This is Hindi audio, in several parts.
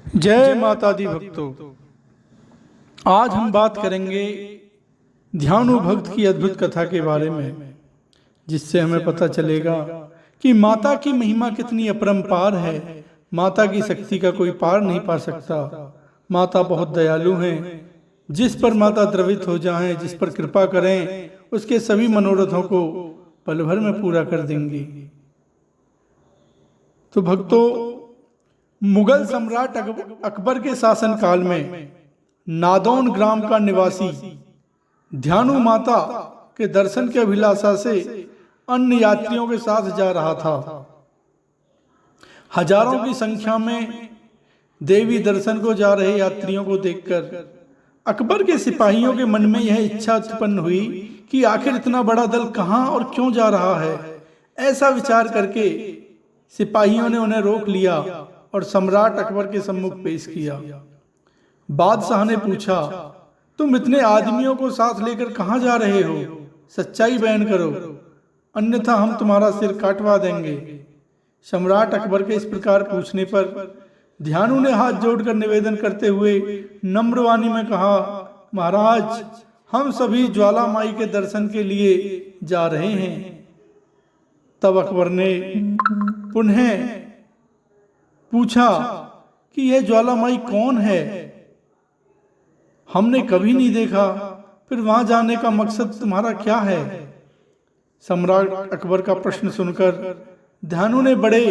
जय माता दी भक्तों। आज हम बात करेंगे ध्यानु भक्त की अद्भुत कथा के बारे में, जिससे हमें पता चलेगा कि माता की महिमा कितनी अपरंपार है। माता की शक्ति का कोई पार नहीं पा सकता। माता बहुत दयालु हैं। जिस पर माता द्रवित हो जाएं, जिस पर कृपा करें, उसके सभी मनोरथों को पल भर में पूरा कर देंगी। तो भक्तों, मुगल सम्राट अकबर के शासन काल में नादौन ग्राम का निवासी ध्यानु माता के दर्शन की अभिलाषा से अन्य यात्रियों के साथ जा रहा था। हजारों की संख्या में देवी दर्शन को जा रहे यात्रियों को देखकर अकबर के सिपाहियों के मन में यह इच्छा उत्पन्न हुई कि आखिर इतना बड़ा दल कहां और क्यों जा रहा है। ऐसा विचार करके सिपाहियों ने उन्हें रोक लिया और सम्राट अकबर के सम्मुख पेश किया। बादशाह ने पूछा, तुम इतने आदमियों को साथ लेकर कहां जा रहे हो? सच्चाई बयान करो, अन्यथा हम तुम्हारा सिर काटवा देंगे। सम्राट अकबर के इस प्रकार पूछने पर ध्यानु ने हाथ जोड़कर निवेदन करते हुए नम्र वाणी में कहा, महाराज, हम सभी ज्वाला माई के दर्शन के लिए जा रहे हैं। तब अकबर ने पुनः पूछा कि यह ज्वाला माई कौन है? हमने कभी नहीं देखा। फिर वहां जाने का मकसद तुम्हारा क्या है? सम्राट अकबर का प्रश्न सुनकर ध्यानु ने बड़े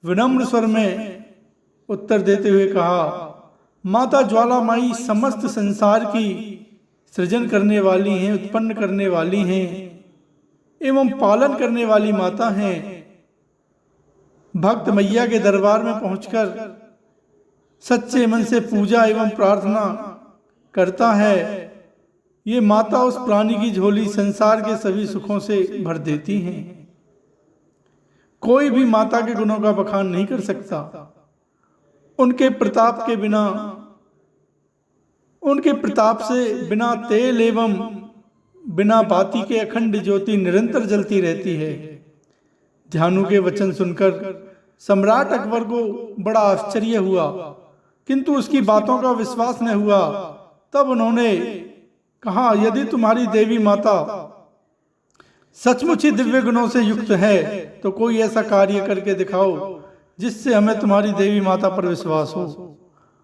विनम्र स्वर में उत्तर देते हुए कहा, माता ज्वाला माई समस्त संसार की सृजन करने वाली हैं, उत्पन्न करने वाली हैं एवं पालन करने वाली माता हैं। भक्त मैया के दरबार में पहुंचकर सच्चे मन से पूजा एवं प्रार्थना करता है, ये माता उस प्राणी की झोली संसार के सभी सुखों से भर देती हैं। कोई भी माता के गुणों का बखान नहीं कर सकता। उनके प्रताप से बिना तेल एवं बिना बाती के अखंड ज्योति निरंतर जलती रहती है। ध्यानु के वचन सुनकर सम्राट अकबर को बड़ा आश्चर्य हुआ, किंतु उसकी बातों का विश्वास न हुआ। तब उन्होंने कहा, यदि तुम्हारी देवी माता सचमुच ही दिव्य गुणों से युक्त है तो कोई ऐसा कार्य करके दिखाओ जिससे हमें तुम्हारी देवी माता पर विश्वास हो।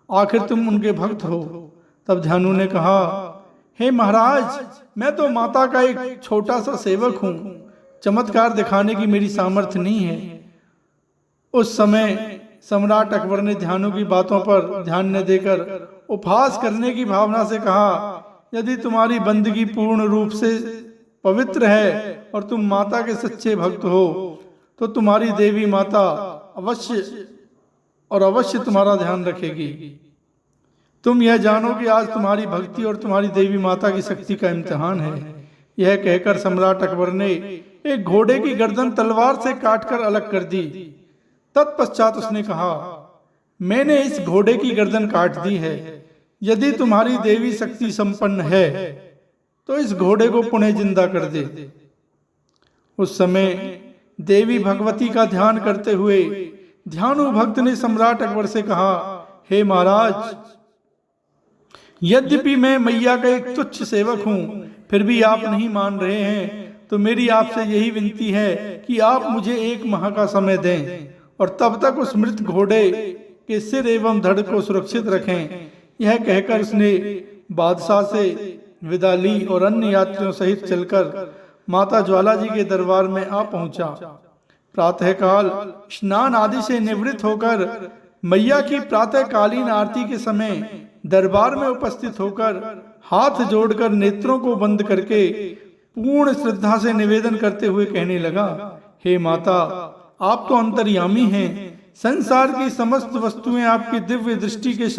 आखिर तुम उनके भक्त हो। तब ध्यानु ने कहा, हे महाराज, मैं तो माता का एक छोटा सा सेवक हूं। चमत्कार दिखाने की मेरी सामर्थ्य नहीं है। उस समय सम्राट अकबर ने ध्यानु की बातों पर ध्यान न देकर उपहास करने की भावना से कहा, यदि तुम्हारी बंदगी पूर्ण रूप से पवित्र है और तुम माता के सच्चे भक्त हो तो तुम्हारी देवी माता अवश्य तुम्हारा ध्यान रखेगी। तुम यह जानो कि आज तुम्हारी भक्ति और तुम्हारी देवी माता की शक्ति का इम्तिहान है। यह कहकर सम्राट अकबर ने एक घोड़े की गर्दन तलवार से काटकर अलग कर दी। तत्पश्चात उसने कहा, मैंने इस घोड़े की गर्दन काट दी है। यदि तुम्हारी देवी शक्ति संपन्न है तो इस घोड़े को पुनः जिंदा कर दे। उस समय देवी भगवती का ध्यान करते हुए ध्यानु भक्त ने सम्राट अकबर से कहा, हे महाराज, यद्यपि मैं मैया का एक तुच्छ सेवक हूं, फिर भी आप नहीं मान रहे हैं तो मेरी आपसे यही विनती है कि आप मुझे 1 माह का समय दें और तब तक उस मृत घोड़े के सिर एवं धड़ को सुरक्षित रखें। यह कहकर उसने बादशाह से विदा ली और अन्य यात्रियों सहित चलकर माता ज्वाला जी के दरबार में आ पहुंचा। प्रातःकाल स्नान आदि से निवृत्त होकर मैया की प्रातःकालीन आरती के समय दरबार में उपस्थित होकर हाथ जोड़कर नेत्रों को बंद करके पूर्ण श्रद्धा से निवेदन करते हुए कहने लगा, हे माता, आप तो अंतर्यामी हैं। संसार की समस्त वस्तुएं आपकी दिव्य दृष्टि के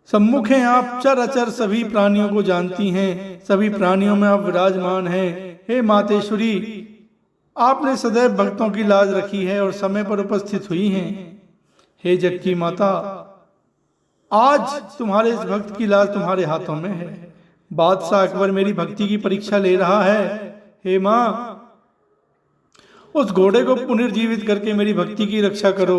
सम्मुख हैं। आप चर अचर सभी प्राणियों को जानती हैं। सभी प्राणियों में आप विराजमान हैं। हे मातेश्वरी, आपने सदैव भक्तों की लाज रखी है और समय पर उपस्थित हुई हैं। हे जग की माता, आज तुम्हारे इस भक्त की लाज तुम्हारे हाथों में है। बादशाह अकबर मेरी भक्ति की परीक्षा ले रहा है। हे माँ, उस घोड़े को पुनर्जीवित करके मेरी भक्ति की रक्षा करो।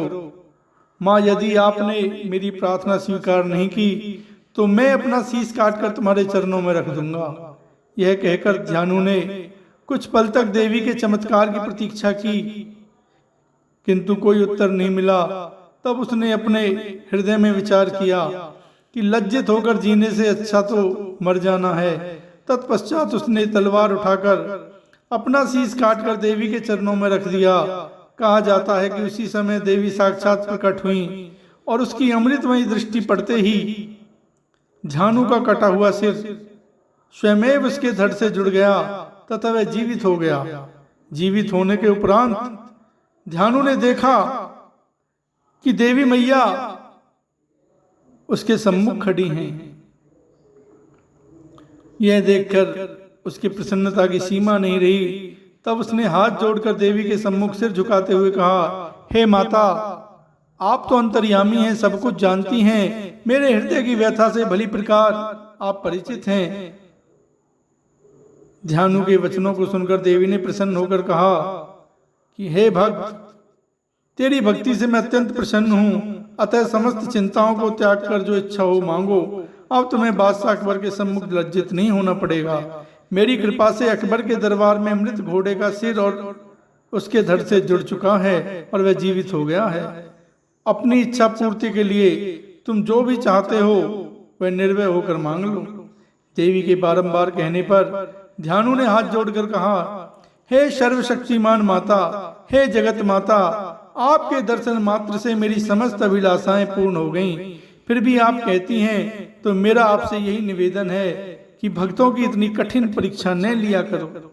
माँ, यदि आपने मेरी प्रार्थना स्वीकार नहीं की तो मैं अपना शीश काटकर तुम्हारे चरणों में रख दूंगा। यह कहकर ध्यानु ने कुछ पल तक देवी के चमत्कार की प्रतीक्षा की, किंतु कोई उत्तर नहीं मिला। तब उसने अपने हृदय में विचार किया कि लज्जित होकर जीने से अच्छा तो मर जाना है। तत्पश्चात उसने तलवार उठाकर अपना शीश काटकर देवी के चरणों में रख दिया। कहा जाता है कि उसी समय देवी साक्षात प्रकट हुई और उसकी अमृतमयी दृष्टि पड़ते ही ध्यानु का कटा हुआ सिर स्वयमेव उसके धड़ से जुड़ गया तथा वह जीवित हो गया। जीवित होने के उपरांत ध्यानु ने देखा कि देवी मैया उसके सम्मुख खड़ी हैं। यह देखकर उसकी प्रसन्नता की सीमा नहीं रही। तब उसने हाथ जोड़कर देवी के सम्मुख सिर झुकाते हुए कहा, हे माता, आप तो अंतर्यामी हैं, सब कुछ जानती हैं। मेरे हृदय की व्यथा से भली प्रकार आप परिचित हैं। ध्यानु के वचनों को सुनकर देवी ने प्रसन्न होकर कहा कि हे भक्त, तेरी भक्ति से मैं अत्यंत प्रसन्न हूँ। अतः समस्त चिंताओं को त्याग कर जो इच्छा हो मांगो। अब तुम्हें बादशाह अकबर के सम्मुख लज्जित नहीं होना पड़ेगा। मेरी कृपा से अकबर के दरबार में मृत घोड़े का सिर और उसके धड़ से जुड़ चुका है और वह जीवित हो गया है। अपनी इच्छा पूर्ति के लिए तुम जो भी चाहते हो वह निर्भय होकर मांग लो। देवी के बारंबार कहने पर ध्यानु ने हाथ जोड़कर कहा, हे सर्वशक्तिमान माता, हे जगत माता, आपके दर्शन मात्र से मेरी समस्त अभिलाषाएं पूर्ण हो गईं। फिर भी आप कहती हैं तो मेरा आपसे यही निवेदन है कि भक्तों की इतनी कठिन परीक्षा न लिया करो।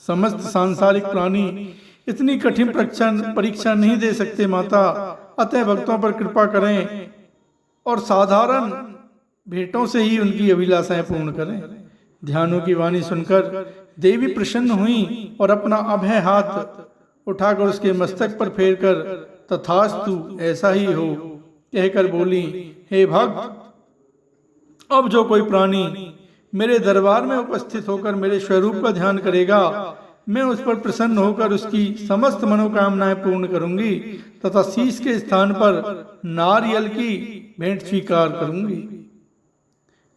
समस्त सांसारिक प्राणी इतनी कठिन परीक्षा नहीं दे सकते माता। अतः भक्तों पर कृपा करें और साधारण भेंटों से ही उनकी अभिलाषाएं पूर्ण करें। ध्यानु की वाणी सुनकर देवी प्रसन्न हुई और अपना अभय हाथ उठाकर उसके मस्तक पर फेरकर तथास्तु ऐसा ही हो कहकर बोली, हे भक्त, अब जो कोई प्राणी मेरे दरबार में उपस्थित होकर मेरे स्वरूप का ध्यान करेगा, मैं उस पर प्रसन्न होकर उसकी समस्त मनोकामनाएं पूर्ण करूंगी तथा शीश के स्थान पर नारियल की भेंट स्वीकार करूंगी।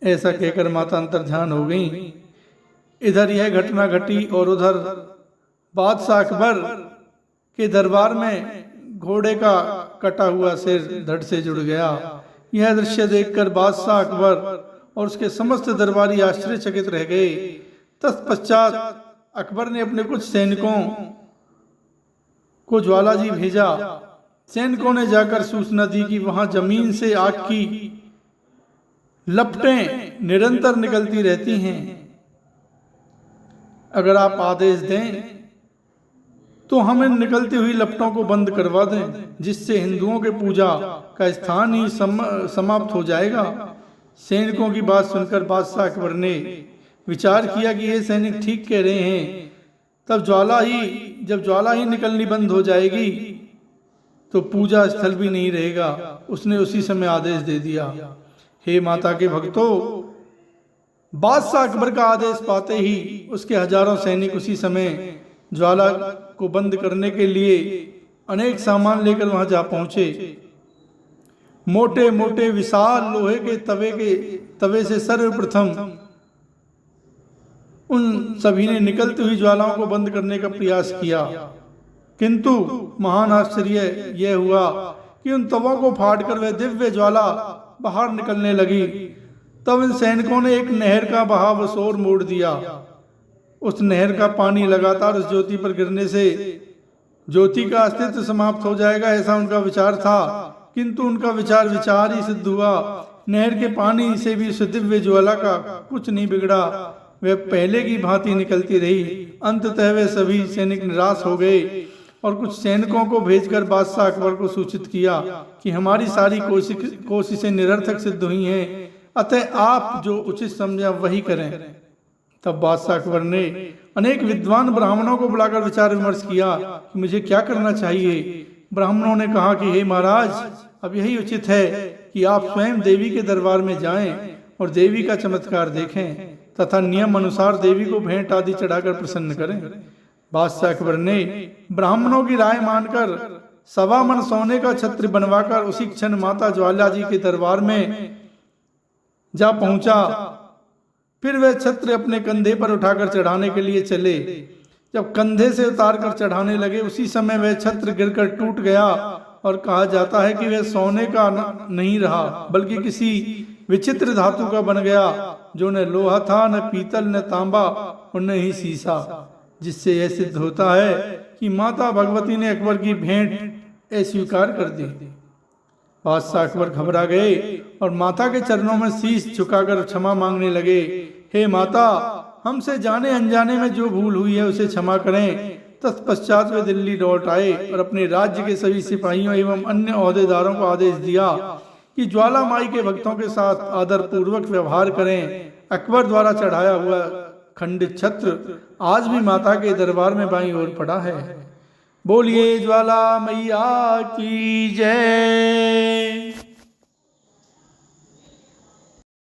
ऐसा कहकर माता अंतर्ध्यान हो गई। इधर यह घटना घटी और उधर बादशाह अकबर के दरबार में घोड़े का कटा हुआ सिर धड़ से जुड़ गया। यह दृश्य देखकर बादशाह अकबर और उसके समस्त दरबारी आश्चर्यचकित रह गए। तत्पश्चात अकबर ने अपने कुछ सैनिकों को ज्वालाजी भेजा। सैनिकों ने जाकर सूचना दी कि वहां जमीन से आग की लपटें निरंतर निकलती रहती हैं। अगर आप आदेश दें तो हम इन निकलती हुई लपटों को बंद करवा दें, जिससे हिंदुओं के पूजा का स्थान ही समाप्त हो जाएगा। सैनिकों की बात सुनकर बादशाह अकबर ने विचार किया कि ये सैनिक ठीक कह रहे हैं। जब ज्वाला ही निकलनी बंद हो जाएगी तो पूजा स्थल भी नहीं रहेगा। उसने उसी समय आदेश दे दिया। हे माता के भक्तों, बादशाह अकबर का आदेश पाते ही उसके हजारों सैनिक उसी समय ज्वाला को बंद करने के लिए अनेक सामान लेकर वहां जा पहुंचे। मोटे मोटे विशाल लोहे के तवे से सर्वप्रथम उन सभी ने निकलती हुई ज्वालाओं को बंद करने का प्रयास किया, किंतु महान आश्चर्य यह हुआ कि उन तवों को फाड़कर वह दिव्य ज्वाला बाहर निकलने लगी। तब इन सैनिकों ने एक नहर का बहाव उस ओर मोड़ दिया। उस नहर का पानी लगातार उस ज्योति पर गिरने से ज्योति का अस्तित्व समाप्त हो जाएगा, ऐसा उनका विचार था। किंतु उनका विचार ही सिद्ध हुआ। नहर के पानी से भी उस दिव्य ज्वाला का कुछ नहीं बिगड़ा, वह पहले की भांति निकलती रही। अंततः वे सभी सैनिक निराश हो गए और कुछ सैनिकों को भेजकर बादशाह अकबर को सूचित किया कि हमारी सारी कोशिशें निरर्थक सिद्ध हुई हैं, अतः आप जो उचित समझा वही करें। तब बादशाह अकबर ने अनेक विद्वान ब्राह्मणों को बुलाकर विचार विमर्श किया कि मुझे क्या करना चाहिए। ब्राह्मणों ने कहा कि हे महाराज, अब यही उचित है कि आप स्वयं देवी के दरबार में जाएं और देवी का चमत्कार देखें तथा नियम अनुसार देवी को भेंट आदि चढ़ाकर प्रसन्न करें। बादशाह अकबर ने ब्राह्मणों की राय मानकर सवा मन सोने का छत्र बनवाकर उसी क्षण माता ज्वाला जी के दरबार में जा पहुंचा। फिर वह छत्र अपने कंधे पर उठाकर चढ़ाने के लिए चले। जब कंधे से उतारकर चढ़ाने लगे उसी समय वह छत्र गिरकर टूट गया और कहा जाता है कि वह सोने का नहीं रहा बल्कि किसी विचित्र धातु का बन गया, जो न लोहा था, न पीतल, न तांबा और न ही सीसा, जिससे यह सिद्ध होता है कि माता भगवती ने अकबर की भेंट अस्वीकार कर दी। बादशाह अकबर घबरा गए और माता के चरणों में शीश झुकाकर क्षमा मांगने लगे। हे माता, हमसे जाने अनजाने में जो भूल हुई है उसे क्षमा करें। तत्पश्चात वे दिल्ली लौट आए और अपने राज्य के सभी सिपाहियों एवं अन्य ओहदेदारों को आदेश दिया कि ज्वाला माई के भक्तों के साथ आदर पूर्वक व्यवहार करें। अकबर द्वारा चढ़ाया हुआ खंडित छत्र आज भी माता के दरबार में बाईं ओर पड़ा है। बोलिए ज्वाला मैया की जय।